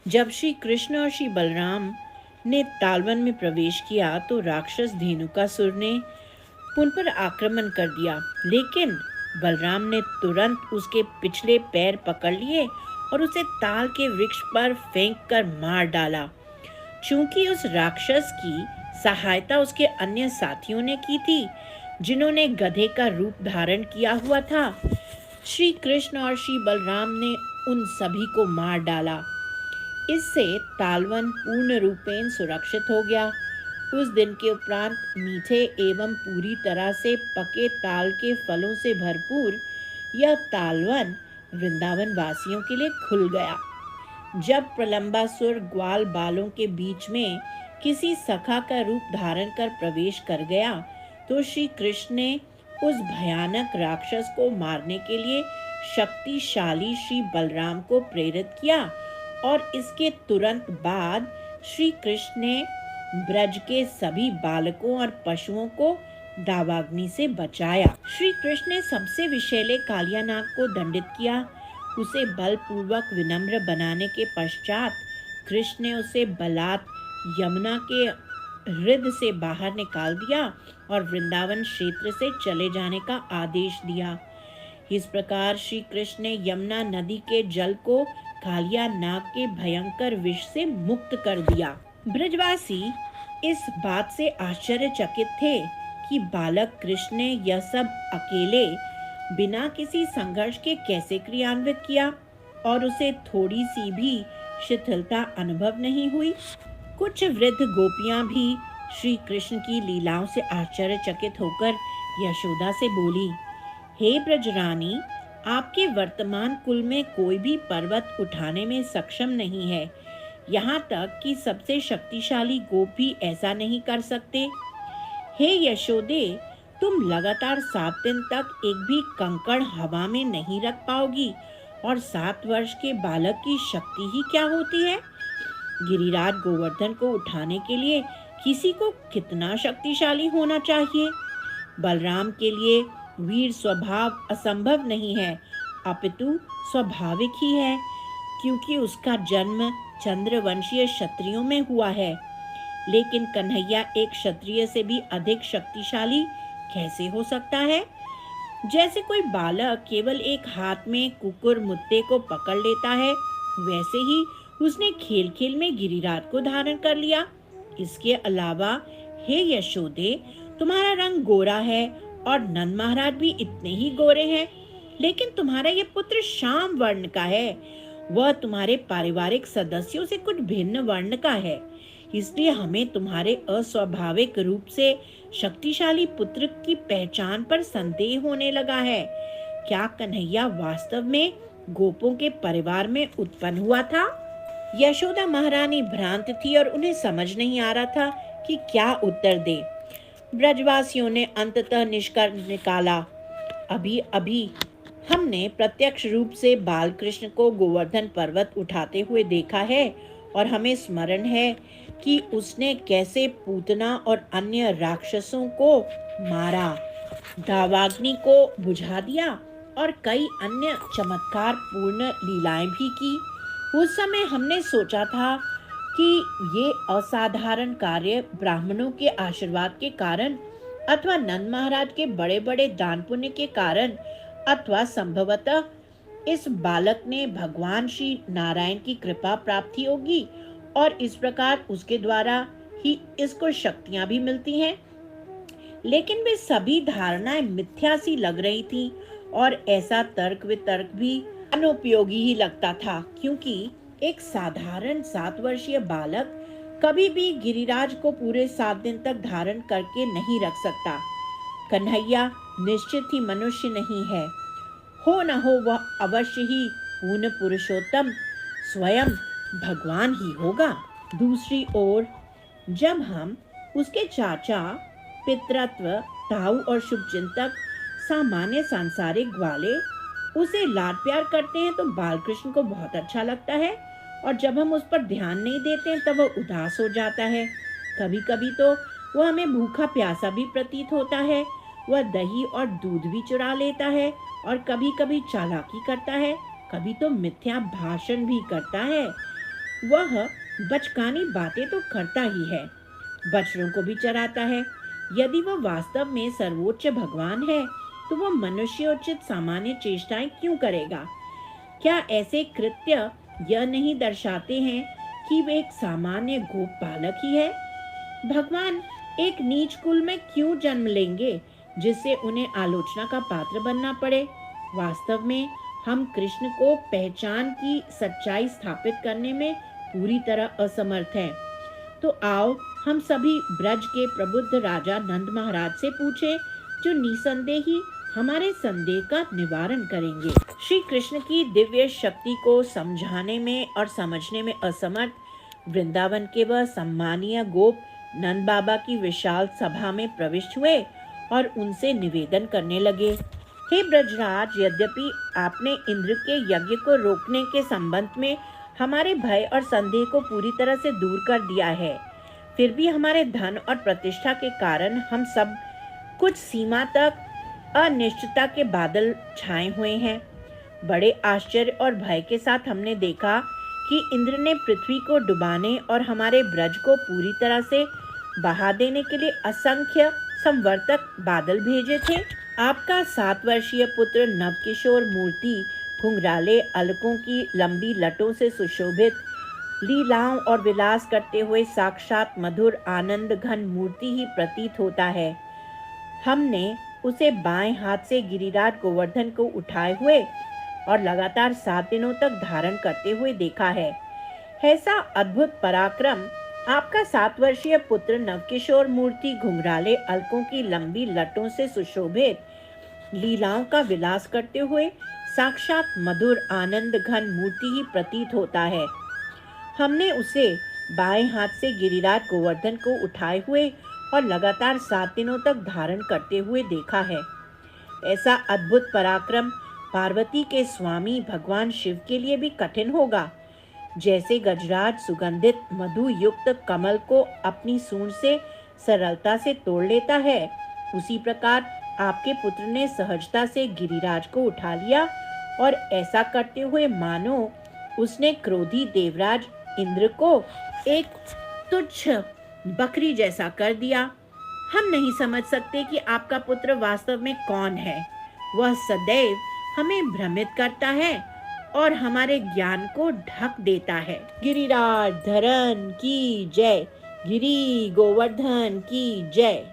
जब श्री कृष्ण और श्री बलराम ने तालवन में प्रवेश किया तो राक्षस धेनुकासुर ने उन पर आक्रमण कर दिया, लेकिन बलराम ने तुरंत उसके पिछले पैर पकड़ लिए और उसे ताल के वृक्ष पर फेंक कर मार डाला। चूंकि उस राक्षस की सहायता उसके अन्य साथियों ने की थी, जिन्होंने गधे का रूप धारण किया हुआ था, श्री कृष्ण और श्री बलराम ने उन सभी को मार डाला। इससे तालवन पूर्ण रूपेण सुरक्षित हो गया। उस दिन के उपरांत मीठे एवं पूरी तरह से पके ताल के फलों से भरपूर यह तालवन वृंदावन वासियों के लिए खुल गया। जब प्रलंबासुर ग्वाल बालों के बीच में किसी सखा का रूप धारण कर प्रवेश कर गया, तो श्री कृष्ण ने उस भयानक राक्षस को मारने के लिए शक्तिशाली श्री बलराम को प्रेरित किया और इसके तुरंत बाद श्री कृष्ण ने ब्रज के सभी बालकों और पशुओं को दावाग्नि से बचाया। श्री कृष्ण ने सबसे विषैले कालियानाग को दंडित किया। उसे बलपूर्वक विनम्र बनाने के पश्चात कृष्ण ने उसे बलात् यमुना के हृदय से बाहर निकाल दिया और वृंदावन क्षेत्र से चले जाने का आदेश दिया। इस प्रकार श्री कृष्ण ने यमुना नदी के जल को कालिया नाग के भयंकर विष से मुक्त कर दिया। ब्रजवासी इस बात से आश्चर्यचकित थे कि बालक कृष्ण ने यह सब अकेले बिना किसी संघर्ष के कैसे क्रियान्वित किया और उसे थोड़ी सी भी शिथिलता अनुभव नहीं हुई। कुछ वृद्ध गोपियां भी श्री कृष्ण की लीलाओं से आश्चर्यचकित होकर यशोदा से बोली, हे ब्रजरानी, आपके वर्तमान कुल में कोई भी पर्वत उठाने में सक्षम नहीं है। यहाँ तक कि सबसे शक्तिशाली गोप भी ऐसा नहीं कर सकते। हे यशोदे, तुम लगातार 7 दिन तक एक भी कंकड़ हवा में नहीं रख पाओगी और 7 वर्ष के बालक की शक्ति ही क्या होती है। गिरिराज गोवर्धन को उठाने के लिए किसी को कितना शक्तिशाली होना चाहिए। बलराम के लिए वीर स्वभाव असंभव नहीं है, अपितु स्वाभाविक ही है, क्योंकि उसका जन्म चंद्रवंशीय क्षत्रियों में हुआ है। लेकिन कन्हैया एक क्षत्रिय से भी अधिक शक्तिशाली कैसे हो सकता है। जैसे कोई बालक केवल एक हाथ में कुकुर मुत्ते को पकड़ लेता है, वैसे ही उसने खेल खेल में गिरिराज को धारण कर लिया। इसके अलावा हे यशोदे, तुम्हारा रंग गोरा है और नंद महाराज भी इतने ही गोरे हैं, लेकिन तुम्हारा ये पुत्र श्याम वर्ण का है। वह तुम्हारे पारिवारिक सदस्यों से कुछ भिन्न वर्ण का है। इसलिए हमें तुम्हारे अस्वाभाविक रूप से शक्तिशाली पुत्र की पहचान पर संदेह होने लगा है। क्या कन्हैया वास्तव में गोपों के परिवार में उत्पन्न हुआ था? यशोदा महारानी भ्रांत थी और उन्हें समझ नहीं आ रहा था कि क्या उत्तर दे। ब्रजवासियों ने अंततः निष्कर्ष निकाला, अभी अभी हमने प्रत्यक्ष रूप से बालकृष्ण को गोवर्धन पर्वत उठाते हुए देखा है और हमें स्मरण है कि उसने कैसे पूतना और अन्य राक्षसों को मारा, दावाग्नि को बुझा दिया और कई अन्य चमत्कार पूर्ण लीलाएं भी की। उस समय हमने सोचा था कि ये असाधारण कार्य ब्राह्मणों के आशीर्वाद के कारण अथवा नंद महाराज के बड़े बड़े दान पुण्य के कारण अथवा संभवतः इस बालक ने भगवान श्री नारायण की कृपा प्राप्ति होगी और इस प्रकार उसके द्वारा ही इसको शक्तियां भी मिलती हैं। लेकिन वे सभी धारणाएं मिथ्या सी लग रही थी और ऐसा तर्क वितर्क भी अनुपयोगी ही लगता था, क्योंकि एक साधारण 7 वर्षीय बालक कभी भी गिरिराज को पूरे 7 दिन तक धारण करके नहीं रख सकता। कन्हैया निश्चित ही मनुष्य नहीं है, हो न हो वह अवश्य ही पूर्ण पुरुषोत्तम स्वयं भगवान ही होगा। दूसरी ओर जब हम उसके चाचा, पितृत्व, ताऊ और शुभचिंतक सामान्य सांसारिक ग्वाले उसे लाड प्यार करते हैं तो बालकृष्ण को बहुत अच्छा लगता है, और जब हम उस पर ध्यान नहीं देते हैं तब वह उदास हो जाता है। कभी कभी तो वह हमें भूखा प्यासा भी प्रतीत होता है। वह दही और दूध भी चुरा लेता है और कभी कभी चालाकी करता है, कभी तो मिथ्या भाषण भी करता है। वह बचकानी बातें तो करता ही है, बछड़ों को भी चराता है। यदि वह वास्तव में सर्वोच्च भगवान है, तो वह मनुष्योचित सामान्य चेष्टाएं क्यों करेगा? क्या ऐसे कृत्य यह नहीं दर्शाते हैं कि वे एक सामान्य गोपालक ही है? भगवान एक नीच कुल में क्यों जन्म लेंगे जिससे उन्हें आलोचना का पात्र बनना पड़े? वास्तव में हम कृष्ण को पहचान की सच्चाई स्थापित करने में पूरी तरह असमर्थ हैं। तो आओ हम सभी ब्रज के प्रबुद्ध राजा नंद महाराज से पूछें, जो निसंदेह ही हमारे संदेह का निवारण करेंगे। श्री कृष्ण की दिव्य शक्ति को समझाने में और समझने में असमर्थ वृंदावन के वह सम्मानीय गोप नंद बाबा की विशाल सभा में प्रविष्ट हुए और उनसे निवेदन करने लगे। हे ब्रजराज, यद्यपि आपने इंद्र के यज्ञ को रोकने के संबंध में हमारे भय और संदेह को पूरी तरह से दूर कर दिया है, फिर भी हमारे धन और प्रतिष्ठा के कारण हम सब कुछ सीमा तक अनिश्चितता के बादल छाए हुए हैं। बड़े आश्चर्य और भय के साथ हमने देखा कि इंद्र ने पृथ्वी को डुबाने और हमारे ब्रज को पूरी तरह से बहा देने के लिए असंख्य संवर्तक बादल भेजे थे। आपका 7 वर्षीय पुत्र नवकिशोर मूर्ति घुंघराले अलकों की लंबी लटों से सुशोभित लीलाओं और विलास करते हुए साक्षात मधुर आनंद घन मूर्ति ही प्रतीत होता है। हमने उसे बाएं हाथ से गिरिराज गोवर्धन को उठाए हुए और लगातार 7 दिनों तक धारण करते हुए देखा है। ऐसा अद्भुत पराक्रम आपका 7 वर्षीय पुत्र नवकिशोर मूर्ति घुंघराले अलकों की लंबी लटों से सुशोभित लीलाओं का विलास करते हुए साक्षात मधुर आनंद घन मूर्ति ही प्रतीत होता है। हमने उसे बाएं हाथ से गिरिराज गोवर्धन को उठाए हुए और लगातार 7 दिनों तक धारण करते हुए देखा है। ऐसा अद्भुत पराक्रम पार्वती के स्वामी भगवान शिव के लिए भी कठिन होगा। जैसे गजराज सुगंधित मधु युक्त कमल को अपनी सूंड से सरलता से तोड़ लेता है, उसी प्रकार आपके पुत्र ने सहजता से गिरिराज को उठा लिया और ऐसा करते हुए मानो उसने क्रोधी देवराज इंद्र को एक तुच्छ बकरी जैसा कर दिया। हम नहीं समझ सकते कि आपका पुत्र वास्तव में कौन है। वह सदैव हमें भ्रमित करता है और हमारे ज्ञान को ढक देता है। गिरिराज धरन की जय, गिरी गोवर्धन की जय।